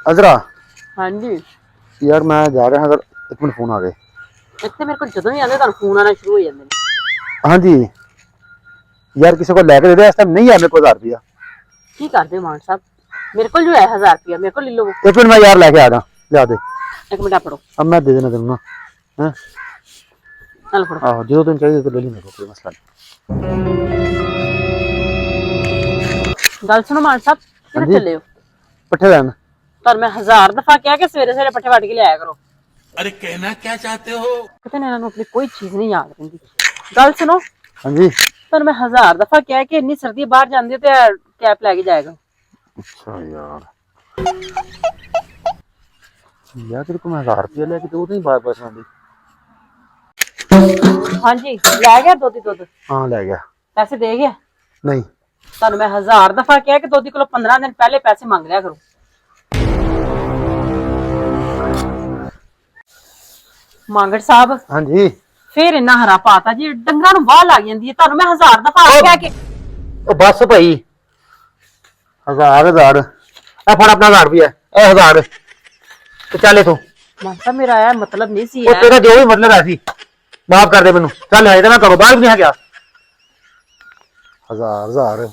अजरा हाँ जी। यार मैं जा रहा अगर एक मिनट फोन आ गए। ਇੱਥੇ ਮੇਰੇ ਕੋਲ ਜਦੋਂ ਵੀ ਆਉਂਦੇ ਤੁਹਾਨੂੰ ਫੋਨ ਆਣਾ ਸ਼ੁਰੂ ਹੋ ਜਾਂਦੇ ਨੇ। हाँ जी यार किसी को लेकर दे दे, इस टाइम नहीं है मेरे को 1000 रुपया। ਕੀ ਕਰਦੇ ਹੋ ਮਾਨ ਸਾਹਿਬ? ਮੇਰੇ ਕੋਲ ਜੋ ਹੈ 1000 रुपया मेरे को ले लो। एक मिनट मैं यार लेके आ रहा, लिया दे। एक मिनट आप पढ़ो। अब मैं दे देना तेन ना है। चल पढ़ो। आहो जो तेन चाहिए तो ले ली, मेरे को कोई मसला नहीं। गल सुनो मान साहब, किधर चले हो? पट्ठे लैन। पर मैं 1000 दफा क्या कि सवेरे सवेरे पट्ठे वट के लिया करो। अरे कहना क्या चाहते हो? कितने ने इन्होंने अपनी कोई चीज नहीं याद रही। गल सुनो। हाँ जी। पर मैं 1000 दफा क्या कि इतनी सर्दी बाहर जाती तो कैप लेके जाएगा। अच्छा यार यार तेरे को मैं 1000 रुपया लेके दो नहीं बार बार आंदी। हाँ जी ले गया दोधी दुध? हाँ ले गया। पैसे दे गया? नहीं ਤੁਹਾਨੂੰ मैं 1000 दफा क्या कि दोधी को 15 दिन पहले पैसे मांग लिया करो। मांगड़ साहब। हाँ जी फिर इन्ना हरा पाता जी, डंगरां नूं वाह लग जांदी है। ਤੁਹਾਨੂੰ मैं 1000 दफा क्या कि ओ बस भाई 1000 ए फड़ अपना 1000 रुपया ए 1000 तो चल तू। मतलब मेरा आया मतलब नहीं सी ओ है। तेरा जो भी मतलब है सी माफ कर दे मैनू। चल आए तो मैं करो बाहर भी नहीं गया। 1000